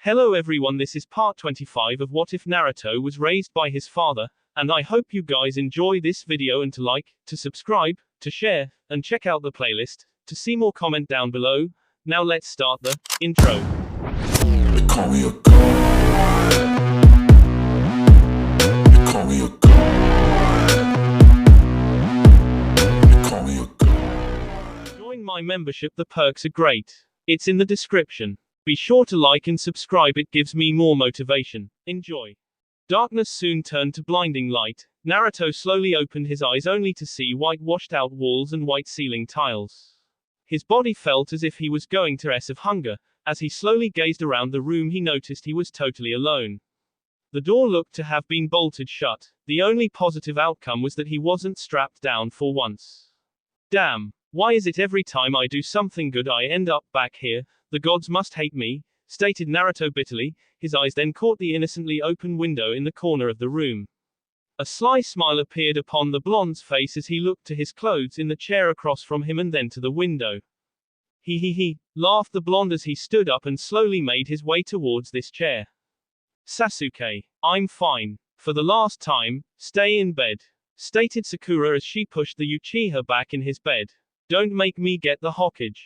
Hello everyone, this is part 25 of What If Naruto Was Raised by His Father, and I hope you guys enjoy this video and to like, to subscribe, to share, and check out the playlist, to see more comment down below. Now let's start the intro. They call me a god. They call me a god. They call me a god. Join my membership, the perks are great. It's in the description. Be sure to like and subscribe, it gives me more motivation. Enjoy. Darkness soon turned to blinding light. Naruto slowly opened his eyes only to see white washed out walls and white ceiling tiles. His body felt as if he was going to die of hunger. As he slowly gazed around the room, he noticed he was totally alone. The door looked to have been bolted shut. The only positive outcome was that he wasn't strapped down for once. Damn. Why is it every time I do something good I end up back here? The gods must hate me, stated Naruto bitterly. His eyes then caught the innocently open window in the corner of the room. A sly smile appeared upon the blonde's face as he looked to his clothes in the chair across from him and then to the window. He, laughed the blonde as he stood up and slowly made his way towards this chair. Sasuke, I'm fine. For the last time, stay in bed, stated Sakura as she pushed the Uchiha back in his bed. Don't make me get the Hokage.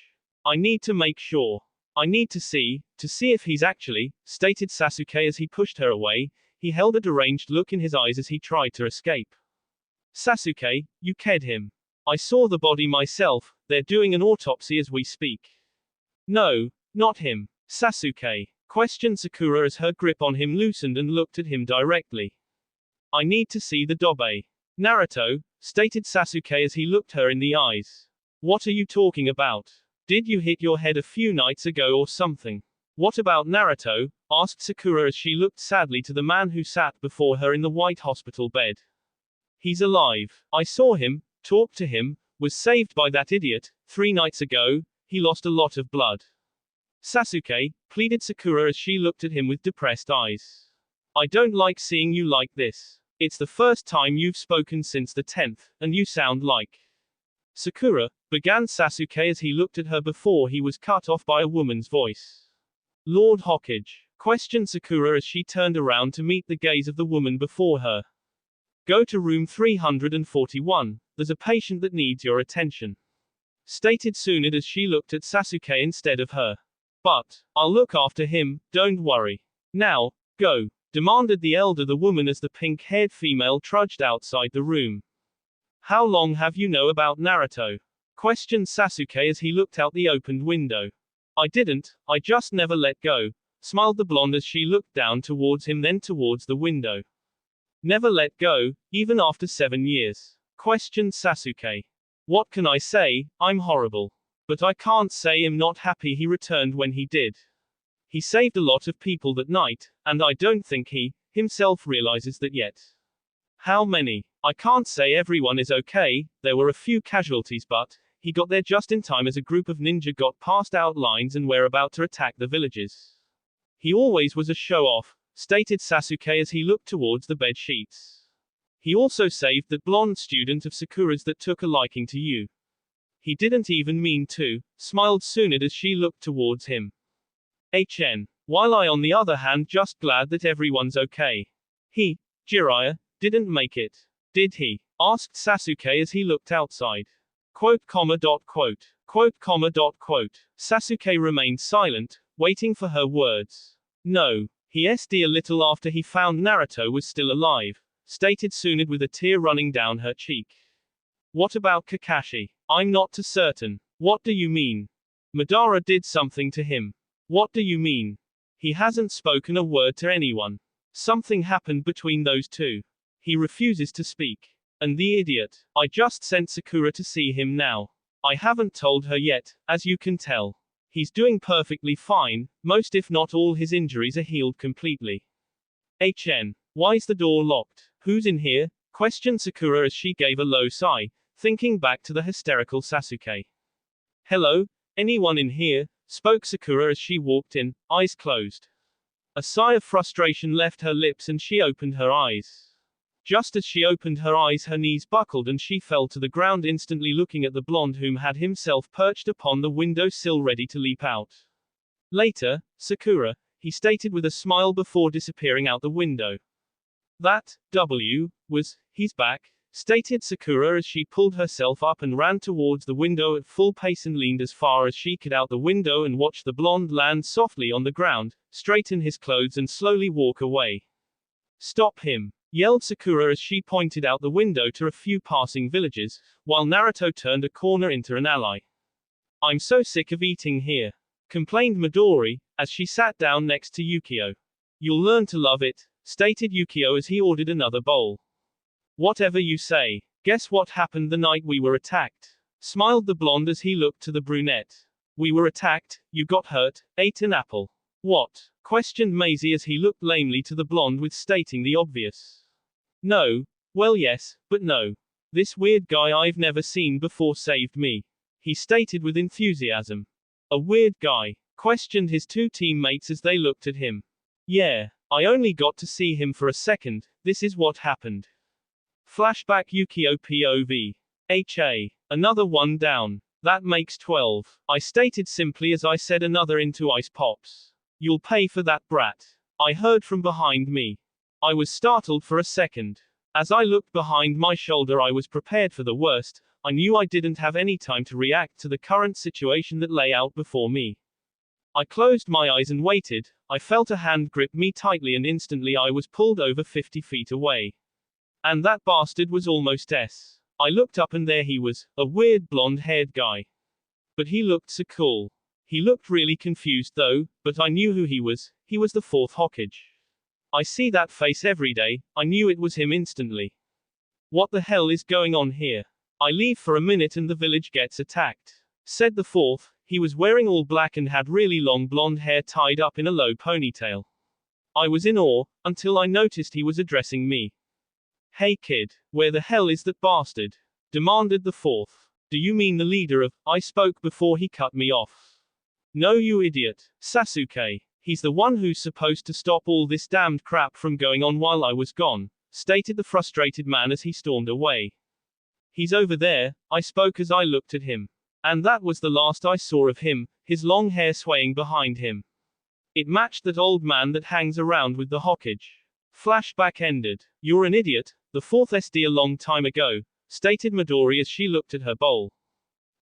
I need to make sure. I need to see if he's actually, stated Sasuke as he pushed her away. He held a deranged look in his eyes as he tried to escape. Sasuke, you killed him. I saw the body myself, they're doing an autopsy as we speak. No, not him. Sasuke, questioned Sakura as her grip on him loosened and looked at him directly. I need to see the dobe. Naruto, stated Sasuke as he looked her in the eyes. What are you talking about? Did you hit your head a few nights ago or something? What about Naruto? Asked Sakura as she looked sadly to the man who sat before her in the white hospital bed. He's alive. I saw him, talked to him, was saved by that idiot. 3 nights ago, he lost a lot of blood. Sasuke, pleaded Sakura as she looked at him with depressed eyes. I don't like seeing you like this. It's the first time you've spoken since the 10th, and you sound like Sakura, began Sasuke as he looked at her before he was cut off by a woman's voice. Lord Hokage, questioned Sakura as she turned around to meet the gaze of the woman before her. Go to room 341, there's a patient that needs your attention, stated Tsunade as she looked at Sasuke instead of her. But, I'll look after him, don't worry. Now, go, demanded the elder the woman as the pink-haired female trudged outside the room. How long have you know about Naruto? Questioned Sasuke as he looked out the opened window. I didn't, I just never let go, smiled the blonde as she looked down towards him then towards the window. Never let go, even after 7 years? Questioned Sasuke. What can I say? I'm horrible. But I can't say I'm not happy he returned when he did. He saved a lot of people that night, and I don't think he, himself realizes that yet. How many? I can't say everyone is okay, there were a few casualties but, he got there just in time as a group of ninja got past our lines and were about to attack the villages. He always was a show-off, stated Sasuke as he looked towards the bed sheets. He also saved that blonde student of Sakura's that took a liking to you. He didn't even mean to, smiled Tsunade as she looked towards him. While I on the other hand just glad that everyone's okay. He, Jiraiya, didn't make it. Did he? Asked Sasuke as he looked outside. Quote. Sasuke remained silent, waiting for her words. No. He sd a little after he found Naruto was still alive, stated Tsunade with a tear running down her cheek. What about Kakashi? I'm not too certain. What do you mean? Madara did something to him. What do you mean? He hasn't spoken a word to anyone. Something happened between those two. He refuses to speak. And the idiot. I just sent Sakura to see him now. I haven't told her yet, as you can tell. He's doing perfectly fine, most if not all his injuries are healed completely. Why's the door locked? Who's in here? Questioned Sakura as she gave a low sigh, thinking back to the hysterical Sasuke. Hello? Anyone in here? Spoke Sakura as she walked in, eyes closed. A sigh of frustration left her lips and she opened her eyes. Just as she opened her eyes her knees buckled and she fell to the ground instantly looking at the blonde whom had himself perched upon the window sill ready to leap out. Later, Sakura, he stated with a smile before disappearing out the window. That, he's back, stated Sakura as she pulled herself up and ran towards the window at full pace and leaned as far as she could out the window and watched the blonde land softly on the ground, straighten his clothes and slowly walk away. Stop him! Yelled Sakura as she pointed out the window to a few passing villagers, while Naruto turned a corner into an alley. I'm so sick of eating here, complained Midori, as she sat down next to Yukio. You'll learn to love it, stated Yukio as he ordered another bowl. Whatever you say. Guess what happened the night we were attacked? Smiled the blonde as he looked to the brunette. We were attacked, you got hurt, ate an apple. What? Questioned Maisie as he looked lamely to the blonde with stating the obvious. No. Well yes, but no. This weird guy I've never seen before saved me. He stated with enthusiasm. A weird guy? Questioned his two teammates as they looked at him. Yeah. I only got to see him for a second, this is what happened. Flashback Yukio POV. HA. Another one down. That makes 12. I stated simply as I said another into ice pops. You'll pay for that brat. I heard from behind me. I was startled for a second. As I looked behind my shoulder I was prepared for the worst. I knew I didn't have any time to react to the current situation that lay out before me. I closed my eyes and waited. I felt a hand grip me tightly and instantly I was pulled over 50 feet away. And that bastard was almost S. I looked up and there he was, a weird blonde-haired guy. But he looked so cool. He looked really confused though, but I knew who he was the fourth Hokage. I see that face every day, I knew it was him instantly. What the hell is going on here? I leave for a minute and the village gets attacked. Said the fourth, he was wearing all black and had really long blonde hair tied up in a low ponytail. I was in awe, until I noticed he was addressing me. Hey kid, where the hell is that bastard? Demanded the fourth. Do you mean the leader of? I spoke before he cut me off. No you idiot, Sasuke. He's the one who's supposed to stop all this damned crap from going on while I was gone, stated the frustrated man as he stormed away. He's over there, I spoke as I looked at him. And that was the last I saw of him, his long hair swaying behind him. It matched that old man that hangs around with the Hokage. Flashback ended. You're an idiot, the fourth SD a long time ago, stated Midori as she looked at her bowl.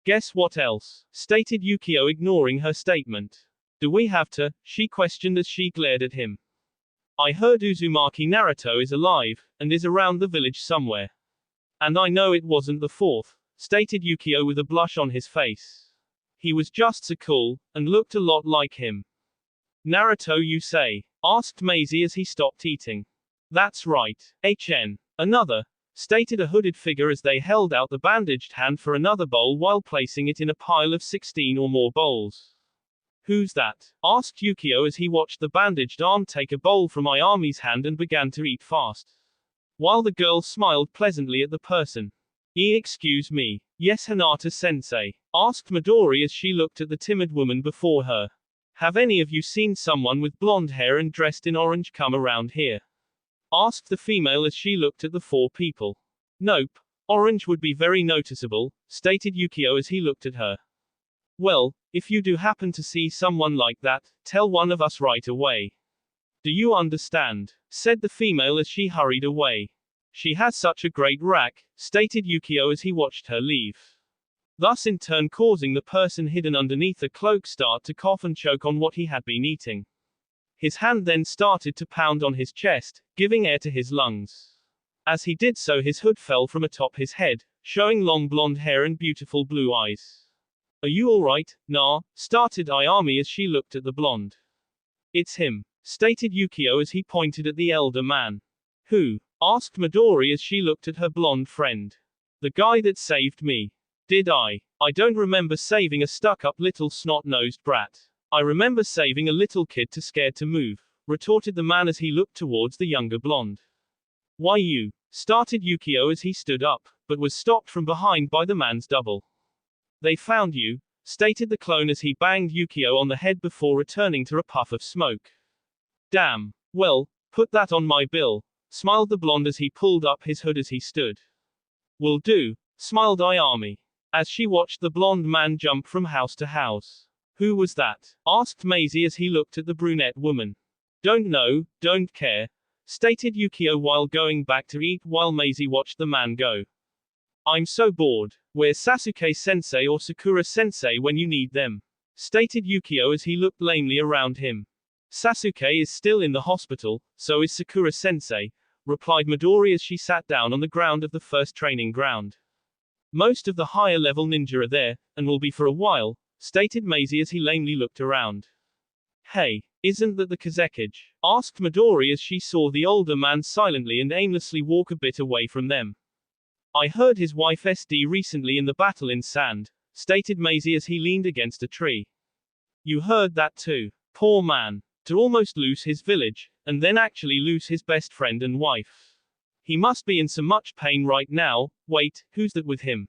Guess what else? Stated Yukio ignoring her statement. Do we have to? She questioned as she glared at him. I heard Uzumaki Naruto is alive, and is around the village somewhere. And I know it wasn't the fourth, stated Yukio with a blush on his face. He was just so cool, and looked a lot like him. Naruto you say? Asked Maisie as he stopped eating. That's right. HN. Another, stated a hooded figure as they held out the bandaged hand for another bowl while placing it in a pile of 16 or more bowls. Who's that? Asked Yukio as he watched the bandaged arm take a bowl from Ayami's hand and began to eat fast. While the girl smiled pleasantly at the person. Excuse me. Yes Hinata-sensei? Asked Midori as she looked at the timid woman before her. Have any of you seen someone with blonde hair and dressed in orange come around here? Asked the female as she looked at the four people. Nope. Orange would be very noticeable, stated Yukio as he looked at her. Well, if you do happen to see someone like that, tell one of us right away. Do you understand? Said the female as she hurried away. She has such a great rack, stated Yukio as he watched her leave. Thus in turn causing the person hidden underneath the cloak start to cough and choke on what he had been eating. His hand then started to pound on his chest, giving air to his lungs. As he did so his hood fell from atop his head, showing long blonde hair and beautiful blue eyes. Are you alright, Nah? Started Ayami as she looked at the blonde. It's him, stated Yukio as he pointed at the elder man. Who? Asked Midori as she looked at her blonde friend. The guy that saved me. Did I? I don't remember saving a stuck-up little snot-nosed brat. I remember saving a little kid too scared to move, retorted the man as he looked towards the younger blonde. Why you? Started Yukio as he stood up, but was stopped from behind by the man's double. They found you, stated the clone as he banged Yukio on the head before returning to a puff of smoke. Damn. Well, put that on my bill, smiled the blonde as he pulled up his hood as he stood. Will do, smiled Ayami. As she watched the blonde man jump from house to house. Who was that? Asked Maisie as he looked at the brunette woman. Don't know, don't care, stated Yukio while going back to eat while Maisie watched the man go. I'm so bored. Where's Sasuke-sensei or Sakura-sensei when you need them? Stated Yukio as he looked lamely around him. Sasuke is still in the hospital, so is Sakura-sensei, replied Midori as she sat down on the ground of the first training ground. Most of the higher level ninja are there, and will be for a while, stated Maisie as he lamely looked around. Hey, isn't that the Kazekage? Asked Midori as she saw the older man silently and aimlessly walk a bit away from them. I heard his wife SD recently in the battle in sand, stated Maisie as he leaned against a tree. You heard that too. Poor man. To almost lose his village, and then actually lose his best friend and wife. He must be in so much pain right now. Wait, who's that with him?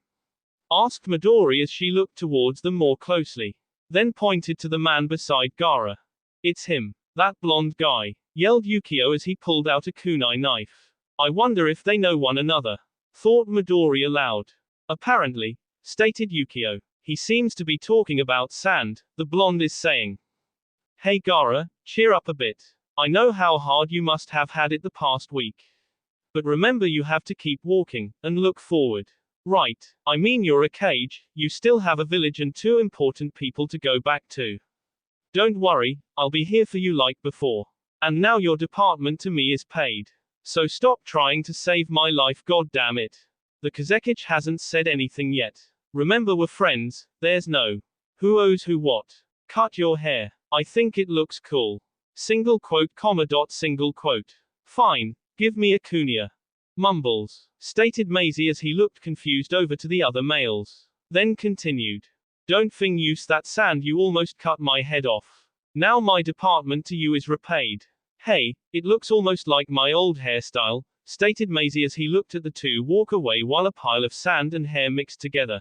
Asked Midori as she looked towards them more closely. Then pointed to the man beside Gaara. It's him. That blonde guy, yelled Yukio as he pulled out a kunai knife. I wonder if they know one another. Thought Midori aloud. Apparently, stated Yukio. He seems to be talking about sand, the blonde is saying. Hey Gaara, cheer up a bit. I know how hard you must have had it the past week. But remember you have to keep walking, and look forward. Right, I mean you're a Kage, you still have a village and 2 important people to go back to. Don't worry, I'll be here for you like before. And now your department to me is paid. So stop trying to save my life, god damn it. The Kazekage hasn't said anything yet. Remember we're friends, there's no who owes who what. Cut your hair. I think it looks cool. Single quote comma dot single quote. Fine, give me a kunia. Mumbles, stated Maisie as he looked confused over to the other males. Then continued. Don't think use that sand, you almost cut my head off. Now my department to you is repaid. Hey, it looks almost like my old hairstyle, stated Maisie as he looked at the two walk away while a pile of sand and hair mixed together.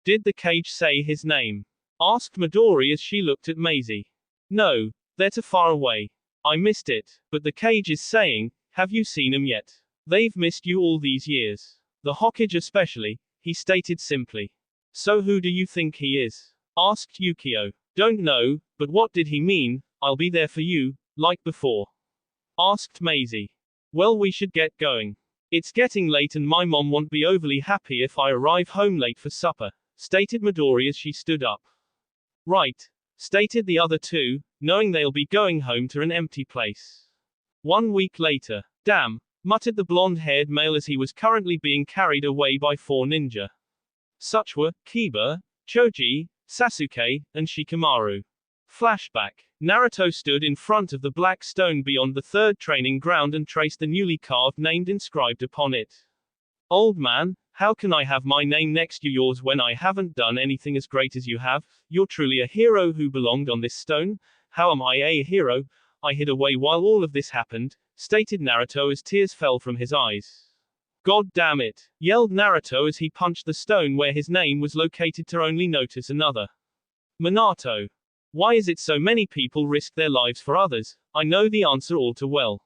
Did the Kage say his name? Asked Midori as she looked at Maisie. No, they're too far away. I missed it, but the Kage is saying, have you seen him yet? They've missed you all these years. The Hokage especially, he stated simply. So who do you think he is? Asked Yukio. Don't know, but what did he mean, I'll be there for you, like before? Asked Maisie. Well, we should get going. It's getting late and my mom won't be overly happy if I arrive home late for supper, stated Midori as she stood up. Right, stated the other two, knowing they'll be going home to an empty place. 1 week later. Damn, muttered the blonde-haired male as he was currently being carried away by 4 ninja. Such were Kiba, Choji, Sasuke, and Shikamaru. Flashback. Naruto stood in front of the black stone beyond the 3rd training ground and traced the newly carved name inscribed upon it. Old man, how can I have my name next to yours when I haven't done anything as great as you have? You're truly a hero who belonged on this stone. How am I a hero? I hid away while all of this happened, stated Naruto as tears fell from his eyes. God damn it, yelled Naruto as he punched the stone where his name was located to only notice another. Minato. Why is it so many people risk their lives for others? I know the answer all too well.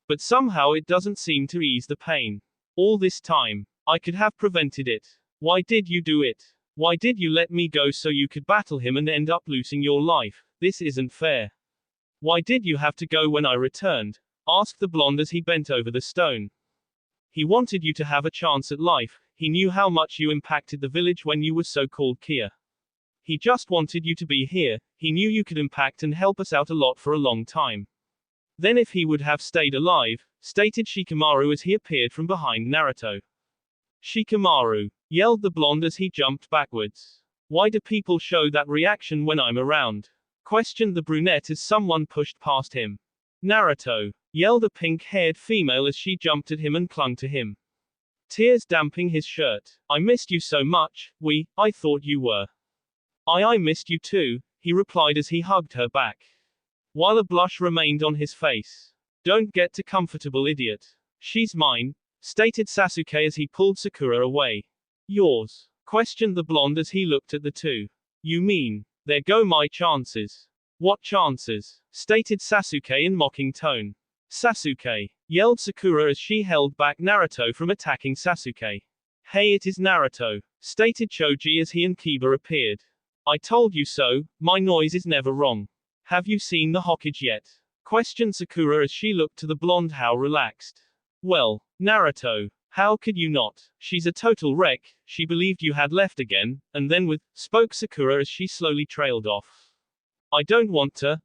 But somehow it doesn't seem to ease the pain. All this time, I could have prevented it. Why did you do it? Why did you let me go so you could battle him and end up losing your life? This isn't fair. Why did you have to go when I returned? Asked the blonde as he bent over the stone. He wanted you to have a chance at life. He knew how much you impacted the village when you were so-called Kia. He just wanted you to be here. He knew you could impact and help us out a lot for a long time. Then if he would have stayed alive, stated Shikamaru as he appeared from behind Naruto. Shikamaru, yelled the blonde as he jumped backwards. Why do people show that reaction when I'm around? Questioned the brunette as someone pushed past him. Naruto, yelled a pink-haired female as she jumped at him and clung to him. Tears damping his shirt. I missed you so much, I thought you were. I missed you too, he replied as he hugged her back. While a blush remained on his face. Don't get too comfortable, idiot. She's mine, stated Sasuke as he pulled Sakura away. Yours? Questioned the blonde as he looked at the two. You mean, there go my chances. What chances? Stated Sasuke in mocking tone. Sasuke, yelled Sakura as she held back Naruto from attacking Sasuke. Hey, it is Naruto, stated Choji as he and Kiba appeared. I told you so, my noise is never wrong. Have you seen the Hokage yet? Questioned Sakura as she looked to the blonde how relaxed. Well, Naruto, how could you not? She's a total wreck, she believed you had left again, and then spoke Sakura as she slowly trailed off. I don't want to,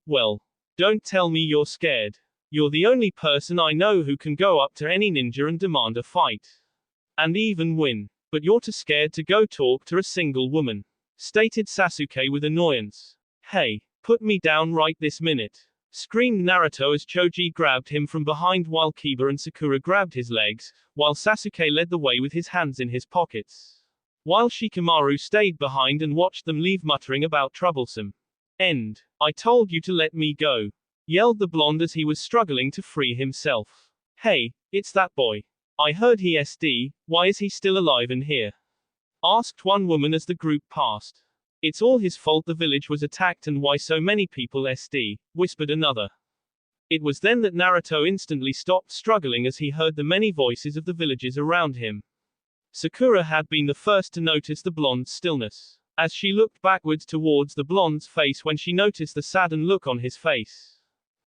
well, don't tell me you're scared. You're the only person I know who can go up to any ninja and demand a fight. And even win. But you're too scared to go talk to a single woman. Stated Sasuke with annoyance. Hey, put me down right this minute. Screamed Naruto as Choji grabbed him from behind while Kiba and Sakura grabbed his legs, while Sasuke led the way with his hands in his pockets. While Shikamaru stayed behind and watched them leave muttering about troublesome. End. I told you to let me go. Yelled the blonde as he was struggling to free himself. Hey, it's that boy. I heard he SD, why is he still alive and here? Asked one woman as the group passed. It's all his fault the village was attacked and why so many people SD, whispered another. It was then that Naruto instantly stopped struggling as he heard the many voices of the villagers around him. Sakura had been the first to notice the blonde's stillness, as she looked backwards towards the blonde's face when she noticed the saddened look on his face.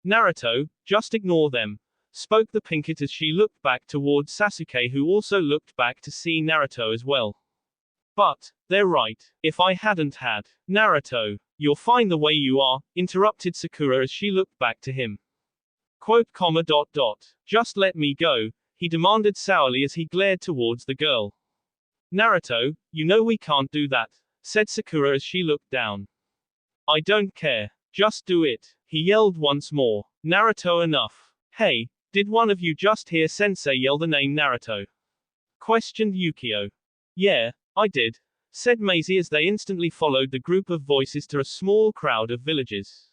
Naruto, just ignore them, spoke the pinkett as she looked back towards Sasuke who also looked back to see Naruto as well. But, they're right, if I hadn't had. Naruto, you're fine the way you are, interrupted Sakura as she looked back to him. Just let me go, he demanded sourly as he glared towards the girl. Naruto, you know we can't do that, said Sakura as she looked down. I don't care, just do it, he yelled once more. Naruto, enough. Hey, did one of you just hear Sensei yell the name Naruto? Questioned Yukio. Yeah, I did, said Maisie as they instantly followed the group of voices to a small crowd of villagers.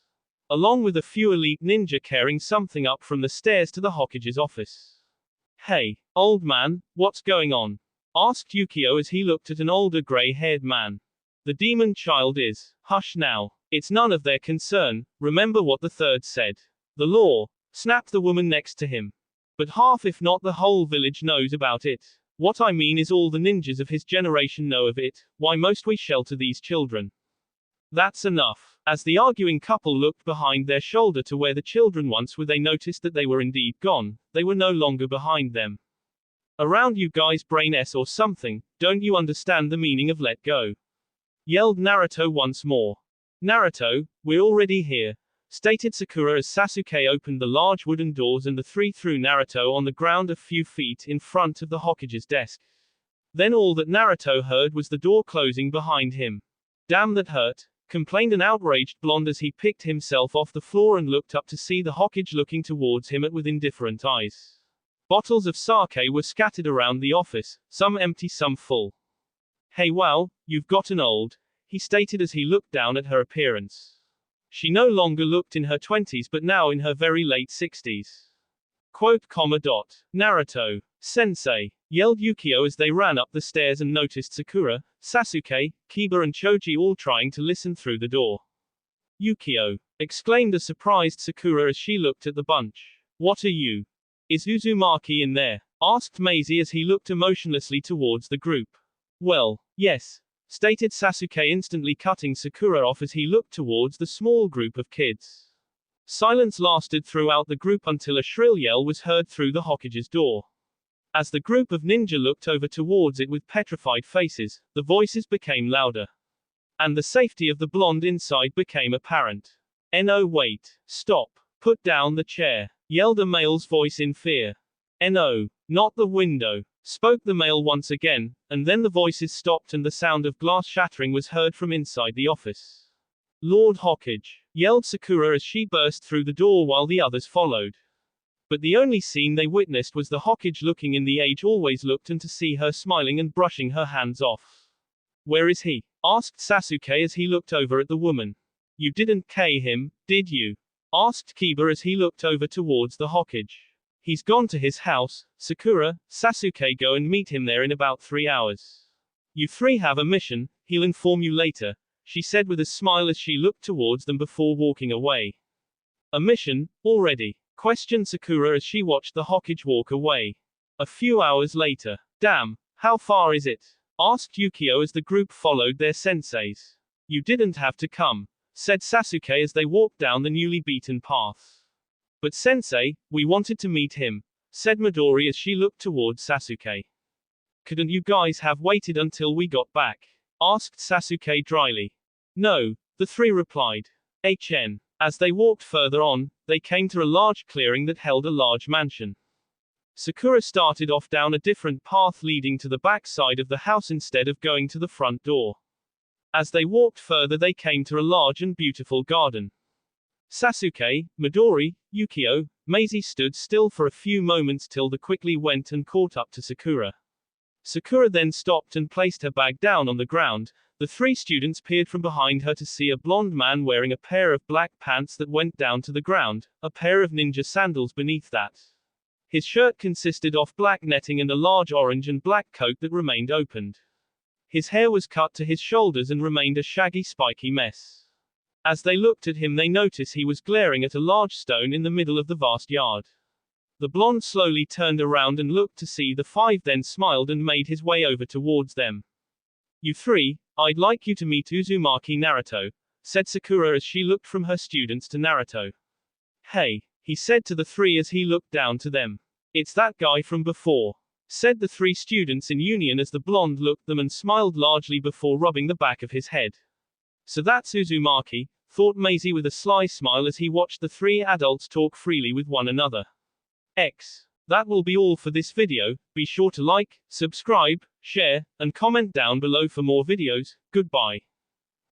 Along with a few elite ninja carrying something up from the stairs to the Hokage's office. Hey, old man, what's going on? Asked Yukio as he looked at an older gray-haired man. The demon child is. Hush now. It's none of their concern, remember what the third said. The law, snapped the woman next to him. But half if not the whole village knows about it. What I mean is all the ninjas of his generation know of it, why most we shelter these children. That's enough. As the arguing couple looked behind their shoulder to where the children once were, they noticed that they were indeed gone, they were no longer behind them. Around you guys brain S or something, don't you understand the meaning of let go? Yelled Naruto once more. Naruto, we're already here, stated Sakura as Sasuke opened the large wooden doors and the three threw Naruto on the ground a few feet in front of the Hokage's desk. Then all that Naruto heard was the door closing behind him. Damn, that hurt, complained an outraged blonde as he picked himself off the floor and looked up to see the Hokage looking towards him with indifferent eyes. Bottles of sake were scattered around the office, some empty, some full. Hey wow, you've gotten old, he stated as he looked down at her appearance. She no longer looked in her 20s but now in her very late 60s. Naruto, sensei, yelled Yukio as they ran up the stairs and noticed Sakura, Sasuke, Kiba and Choji all trying to listen through the door. Yukio, exclaimed a surprised Sakura as she looked at the bunch. What are you? Is Uzumaki in there? Asked Maisie as he looked emotionlessly towards the group. Well, yes, stated Sasuke instantly cutting Sakura off as he looked towards the small group of kids. Silence lasted throughout the group until a shrill yell was heard through the Hokage's door. As the group of ninja looked over towards it with petrified faces, the voices became louder. And the safety of the blonde inside became apparent. No, wait. Stop. Put down the chair. Yelled a male's voice in fear. No, not the window. Spoke the male once again, and then the voices stopped and the sound of glass shattering was heard from inside the office. Lord Hokage, yelled Sakura as she burst through the door while the others followed. But the only scene they witnessed was the Hokage looking in the age always looked and to see her smiling and brushing her hands off. Where is he? Asked Sasuke as he looked over at the woman. You didn't kill him, did you? Asked Kiba as he looked over towards the Hokage. He's gone to his house, Sakura, Sasuke, go and meet him there in about 3 hours. You three have a mission, he'll inform you later, she said with a smile as she looked towards them before walking away. A mission, already? Questioned Sakura as she watched the Hokage walk away. A few hours later. Damn, how far is it? Asked Yukio as the group followed their senseis. You didn't have to come, said Sasuke as they walked down the newly beaten path. But sensei, we wanted to meet him, said Midori as she looked towards Sasuke. Couldn't you guys have waited until we got back? Asked Sasuke dryly. No, the three replied. As they walked further on, they came to a large clearing that held a large mansion. Sakura started off down a different path leading to the back side of the house instead of going to the front door. As they walked further they came to a large and beautiful garden. Sasuke, Midori, Yukio, Maisie stood still for a few moments till they quickly went and caught up to Sakura. Sakura then stopped and placed her bag down on the ground. The three students peered from behind her to see a blonde man wearing a pair of black pants that went down to the ground, a pair of ninja sandals beneath that. His shirt consisted of black netting and a large orange and black coat that remained opened. His hair was cut to his shoulders and remained a shaggy spiky mess. As they looked at him they noticed he was glaring at a large stone in the middle of the vast yard. The blonde slowly turned around and looked to see the five, then smiled and made his way over towards them. You three, I'd like you to meet Uzumaki Naruto, said Sakura as she looked from her students to Naruto. Hey, he said to the three as he looked down to them. It's that guy from before, said the three students in union as the blonde looked at them and smiled largely before rubbing the back of his head. So that's Uzumaki, thought Maisie with a sly smile as he watched the three adults talk freely with one another. That will be all for this video. Be sure to like, subscribe, share, and comment down below for more videos. Goodbye.